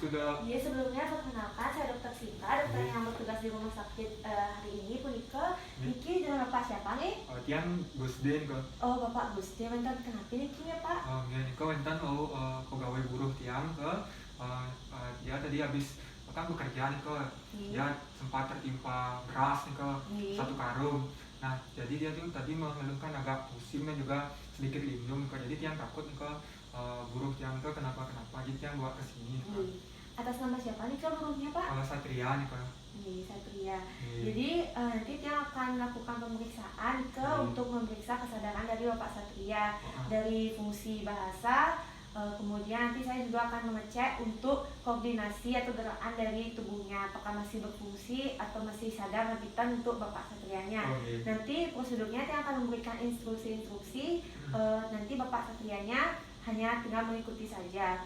sudah. Iya, sebelumnya perkenalkan saya Dokter Sinta, dokter yang bertugas di rumah sakit hari ini. Punika Niki dengan Bapak siapa nih? Tiang Gusden kok. Oh, Bapak Gusti, bentar kenapa Niki ya Pak? Niko enten mau pegawai buruh tiang ke dia tadi habis kan bekerja nih ke dia sempat tertimpa beras nih ke satu karung. Nah jadi dia tuh tadi mengeluhkan agak pusing dan juga sedikit linglung ke, jadi tiang takut nih ke buruh tiang ke kenapa jadi tiang bawa ke sini. Atas nama siapa nih ke buruhnya Pak? Satria nih ke. Satria. Jadi nanti tiang akan melakukan pemeriksaan ke untuk memeriksa kesadaran dari Bapak Satria dari fungsi bahasa. Kemudian nanti saya juga akan mengecek untuk koordinasi atau gerakan dari tubuhnya, apakah masih berfungsi atau masih sadar lanjutan untuk Bapak Satrianya. Nanti prosedurnya saya akan memberikan instruksi-instruksi, nanti Bapak Satrianya hanya tinggal mengikuti saja.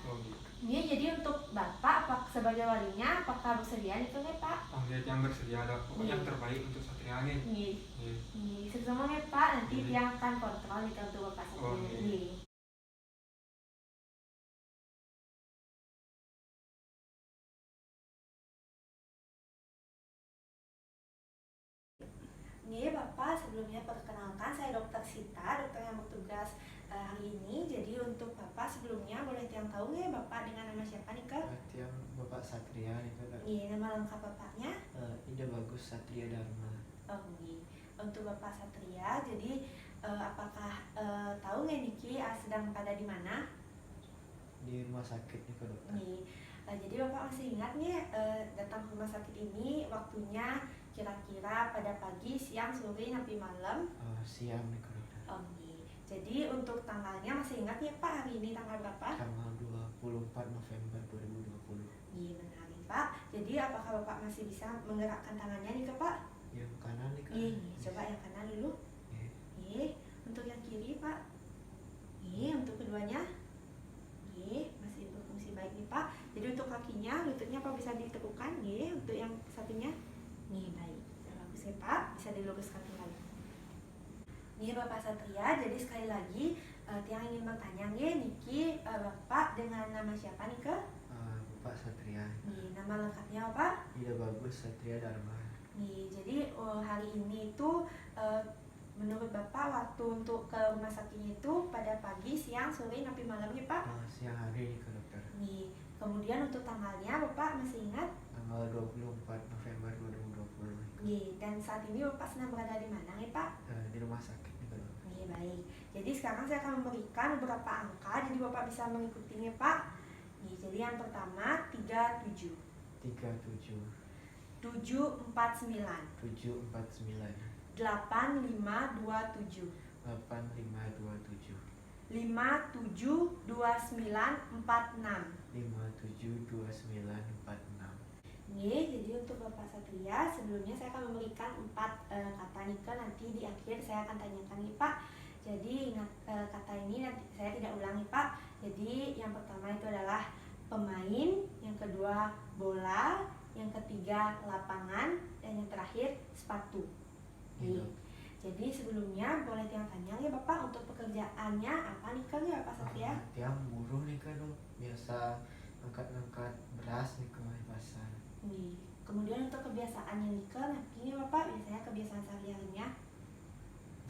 Ini jadi untuk Bapak sebagai walinya apakah bersedia nih Pak? Yang bersedia ada pokoknya yang terbaik untuk Satria nih. Semuanya Pak, nanti dia akan kontrol nih untuk Bapak Satria. Nih Bapak, sebelumnya perkenalkan saya Dokter Sita, dokter yang bertugas hari ini. Jadi untuk Bapak sebelumnya boleh tiang tahu nggak Bapak dengan nama siapa nih Kak? Tiang Bapak Satria nih Kak. Iya, nama lengkap Bapaknya? Ida Bagus Satria Dharma. Oh iya. Untuk Bapak Satria, jadi apakah tahu nggak Niki sedang pada di mana? Di rumah sakit nih Kak dokter. Nih, jadi Bapak masih ingat nih datang ke rumah sakit ini waktunya kira-kira pada pagi, siang, sore, sampai malam? Siang nih Kak dokter. Oh iya. Jadi untuk tanggalnya masih ingat ya Pak, hari ini tanggal berapa? Tanggal 24 November 2020. Iya benar nih Pak. Jadi apakah Bapak masih bisa menggerakkan tangannya nih ke Pak? Yang kanan nih Kak. Iya, coba yang kanan dulu. Iya, untuk yang kiri Pak. Iya, untuk keduanya. Iya, masih berfungsi baik nih Pak. Jadi untuk kakinya, lututnya Pak bisa diteguhkan. Iya, untuk yang satunya. Nih baik, bagus ya Pak, bisa diluruskan kembali. Nih Bapak Satria, jadi sekali lagi tiang ingin bertanya nih Niki, Bapak dengan nama siapa nih ke? Bapak Satria. Nih nama lengkapnya Bapak? Ida Bagus Satria Dharma. Nih jadi hari ini itu menurut Bapak waktu untuk ke rumah sakitnya itu pada pagi, siang, sore, sampai malam ya Pak? Siang hari nih Kak dokter. Nih kemudian untuk tanggalnya Bapak masih ingat? Tanggal 24 November 2020. Nih, dan saat ini Bapak sedang berada di mana nih Pak? Di rumah sakit nih Kak dokter. Nih baik. Jadi sekarang saya akan memberikan beberapa angka, jadi Bapak bisa mengikutinya Pak. Nih, jadi yang pertama 37. 37. 749. 749. 8527. 8527. 572946. 572946. Nih, jadi untuk Bapak Satria, sebelumnya saya akan memberikan 4 kata nih nanti di akhir saya akan tanyakan nih Pak. Jadi ingat kata ini nanti saya tidak ulangi Pak. Jadi yang pertama itu adalah pemain, yang kedua bola, yang ketiga lapangan, dan yang terakhir sepatu. Nih. Jadi sebelumnya boleh tiang tanya ya Bapak untuk pekerjaannya apa nih kan ya Bapak Satria? Tiang buruh nih kan biasa angkat-angkat beras nih ke pasar. Nih. Kemudian untuk kebiasaannya nih kan, ini Bapak biasanya kebiasaan sehari-harinya?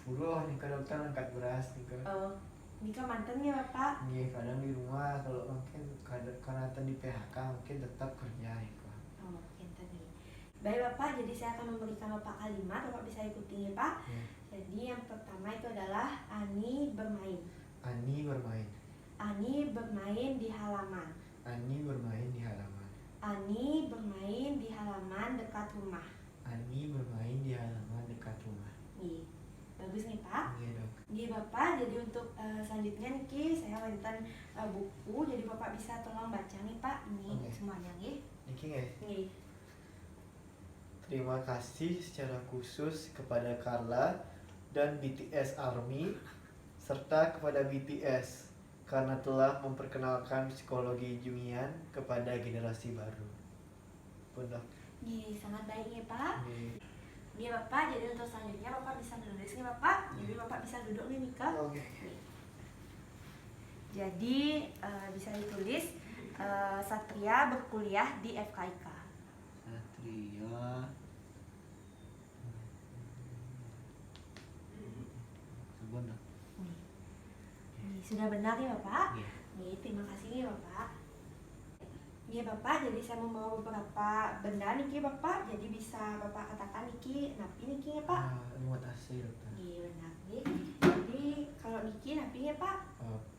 Buruh nih kan dokter angkat beras nih kan. Oh, ini kan mantan ya Bapak? Iya kadang di rumah, kalau mungkin karena tadi PHK mungkin tetap kerja nih kan. Oh, enten nih. Baik Bapak, jadi saya akan memberikan Bapak kalimat, Bapak bisa ikuti ya Pak. Jadi yang pertama itu adalah Ani bermain. Ani bermain. Ani bermain di halaman. Ani bermain di halaman. Ani bermain di halaman dekat rumah. Ani bermain di halaman dekat rumah. Nih, bagus nih Pak. Iya dok. Nih Bapak, jadi untuk selanjutnya nih saya wenten buku, jadi Bapak bisa tolong baca nih Pak. Ini semuanya nih. Niki nggak? Nih. Terima kasih secara khusus kepada Carla dan BTS Army serta kepada BTS karena telah memperkenalkan psikologi Jungian kepada generasi baru. Bunda. Nih, sangat baik ya Pak. Nih Bapak, jadi untuk selanjutnya Bapak bisa menulis nih Bapak. Jadi Bapak bisa duduk nih Mika. Jadi bisa ditulis Satria berkuliah di FKIK. Satria sebenar. Nih, sudah benar ya Bapak? Iya. Nih, terima kasih ya Bapak. Iya Bapak, jadi saya membawa beberapa benda niki Bapak, jadi bisa Bapak katakan niki napi niki ya Pak? Terima kasih dokter. Iya benar nih. Jadi kalau niki napi ya Pak?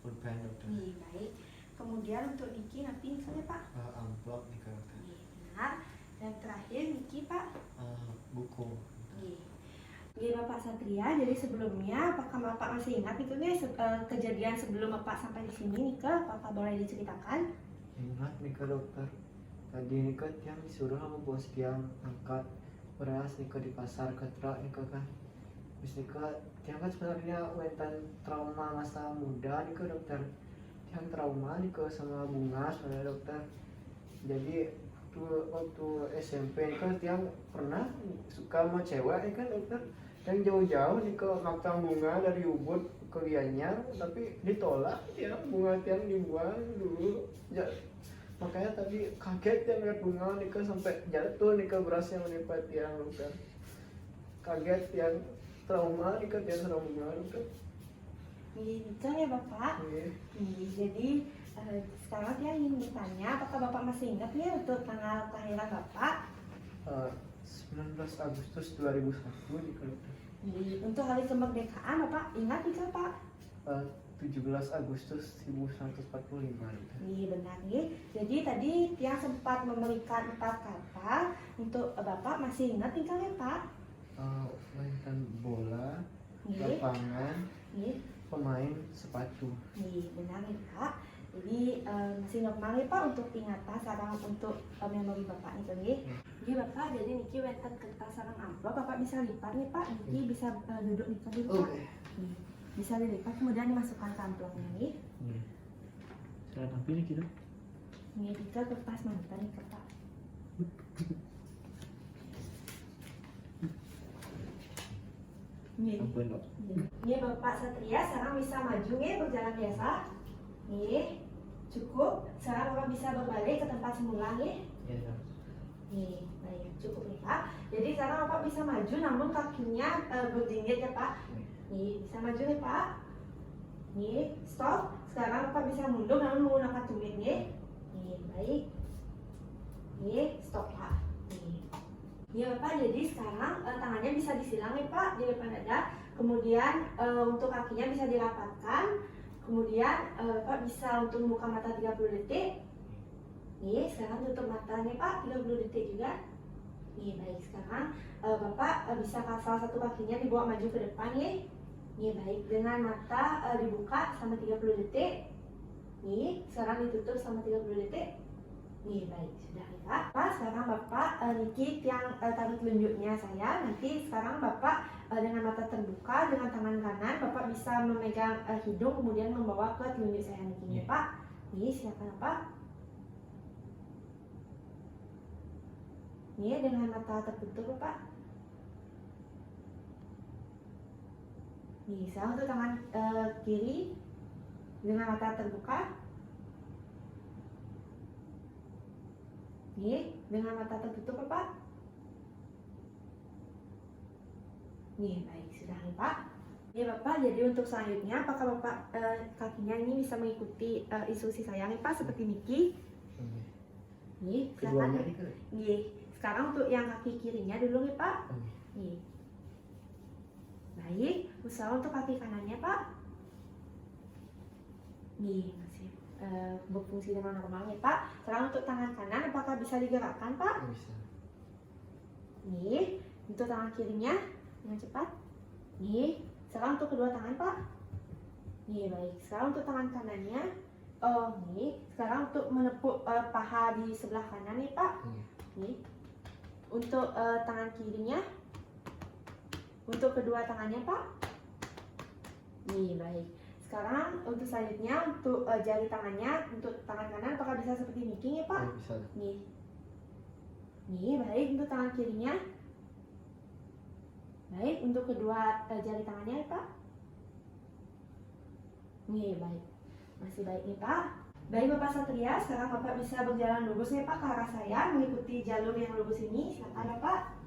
Pulpen dokter. Nih baik. Kemudian untuk niki napi niki ya Pak? Amplop nih dokter. Nih benar. Dan terakhir niki Pak? Buku. Nih. Nih Bapak Satria, jadi sebelumnya apakah Bapak masih ingat itu nih kejadian sebelum Bapak sampai di sini nih ke? Bapak boleh diceritakan? Ingat nih dokter. Tadi nih tiang disuruh sama bos tiang angkat beras nih di pasar ke truk nih kan. Terus nih tiang kan sebenarnya wentan trauma masa muda nih dokter. Tiang trauma nih sama bunga sebenarnya dokter. Jadi waktu SMP nih tiang pernah suka sama cewek nih kan dokter. Yang jauh-jauh nih makam bunga dari Ubud ke Gianyar, tapi ditolak ya, bunga tiang dibuang dulu ya, makanya tadi kaget ya ngeliat bunga nih sampai jatuh nih beras yang menimpa tiang dokter. Kaget yang trauma nih tiang sama bunga dokter. Gitu ya Bapak. Jadi sekarang dia ingin bertanya, apakah Bapak masih ingat ya untuk tanggal kelahiran Bapak? 19 Agustus 2001 nih dokter. Untuk hari kemerdekaan Bapak ingat tidak Pak? 17 Agustus 1945 dokter. Benar nih. Jadi tadi Tiang sempat memberikan 4 kata untuk Bapak, masih ingat nih ya Pak? Mainan bola, lapangan, pemain sepatu. Benar nih Pak. Jadi masih normal ya Pak untuk ingatan sarang untuk memori Bapak nih. Jadi Bapak, jadi niki wenten kertas sarang amplop, Bapak bisa lipat nih Pak. Niki bisa duduk nih dulu Pak. Bisa dilipat kemudian dimasukkan ke amplopnya nih. Saya tampil nih kita. Ini juga kertas mantan nih Pak. Ini Bapak Satria sekarang bisa maju nih berjalan biasa. Nih, cukup. Sekarang Bapak bisa berbalik ke tempat semula nih. Nih, baik, cukup nih Pak. Jadi sekarang Bapak bisa maju namun kakinya berdiri ya Pak. Nih, bisa maju nih Pak. Nih, stop. Sekarang Bapak bisa mundur namun menggunakan tumit nih. Nih, baik. Nih, stop Pak. Nih Bapak, jadi sekarang tangannya bisa disilang nih Pak di depan dada. Kemudian untuk kakinya bisa dirapatkan. Kemudian Bapak bisa untuk membuka mata 30 detik. Nih, sekarang tutup matanya Pak 30 detik juga. Nih, baik. Sekarang Bapak bisa salah satu kakinya dibawa maju ke depan nih. Nih, baik. Dengan mata dibuka sama 30 detik. Nih, sekarang ditutup sama 30 detik. Nih, baik. Sudah ya Pak. Sekarang Bapak niki yang tarik telunjuknya saya. Nanti sekarang Bapak dengan mata terbuka, dengan tangan kanan Bapak bisa memegang hidung kemudian membawa ke telunjuk saya niki Pak. Nih, silakan Pak. Nih, dengan mata tertutup Pak. Nih, sekarang untuk tangan kiri dengan mata terbuka. Nih, dengan mata tertutup Pak. Nih, baik, sudah nih Pak. Ya Bapak, jadi untuk selanjutnya apakah Bapak kakinya ini bisa mengikuti instruksi saya nih Pak seperti niki? Nih, silakan. Nih, sekarang untuk yang kaki kirinya dulu nih Pak. Nih. Baik, usaha untuk kaki kanannya Pak. Nih, masih berfungsi dengan normal nih Pak. Sekarang untuk tangan kanan apakah bisa digerakkan Pak? Bisa. Nih, untuk tangan kirinya dengan cepat. Nih, sekarang untuk kedua tangan Pak. Nih, baik. Sekarang untuk tangan kanannya. Nih, sekarang untuk menepuk paha di sebelah kanan nih Pak. Nih, untuk tangan kirinya. Untuk kedua tangannya Pak. Nih, baik. Sekarang untuk selanjutnya untuk jari tangannya, untuk tangan kanan apakah bisa seperti niki ya Pak? Bisa. Nih. Nih, baik. Untuk tangan kirinya. Baik, untuk kedua jari tangannya ya Pak. Nih, baik. Masih baik nih Pak. Baik Bapak Satria, sekarang Bapak bisa berjalan lurus nih Pak ke arah saya, mengikuti jalur yang lurus ini. Silakan Bapak.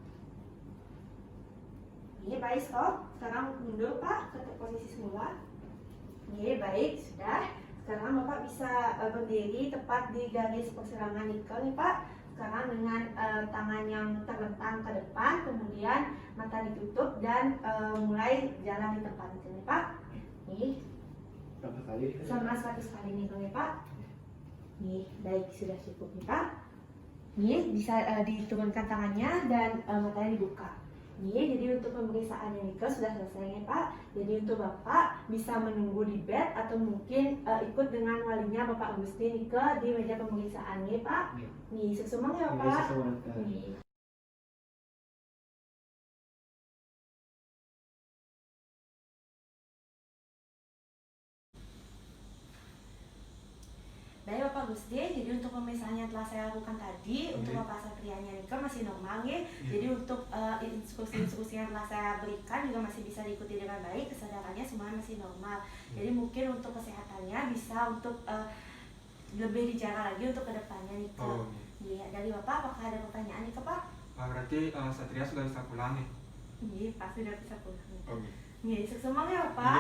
Oke, baik, stop. Sekarang mundur Pak ke posisi semula. Oke, baik, sudah. Sekarang Bapak bisa berdiri tepat di garis perserangan nikel nih Pak. Sekarang dengan tangan yang terlentang ke depan, kemudian mata ditutup dan mulai jalan di tempat itu nih Pak. Nih, Berapa kali? sama 100 kali nih nih Pak. Nih, baik, sudah cukup nih Pak. Nih, bisa diturunkan tangannya dan matanya dibuka. Nih, jadi untuk pemeriksaan yang nikel sudah selesai nih Pak. Jadi untuk Bapak bisa menunggu di bed atau mungkin ikut dengan walinya Bapak Agustin ke di meja pemeriksaan nih Pak. Nih, sesumang ya Pak. Nih. Baik Bapak Gusti, jadi untuk pemeriksaan yang telah saya lakukan tadi, untuk Bapak Satrianya Nika masih normal ya. Jadi untuk instruksi-instruksi yang telah saya berikan juga masih bisa diikuti dengan baik, kesadarannya semuanya masih normal. Jadi mungkin untuk kesehatannya bisa untuk lebih dijaga lagi untuk kedepannya Nika. Iya, dari Bapak apakah ada pertanyaan Nika Pak? Berarti Satria sudah bisa pulang nih? Iya, pasti sudah bisa pulang. Oke. Iya, semangat ya Bapak.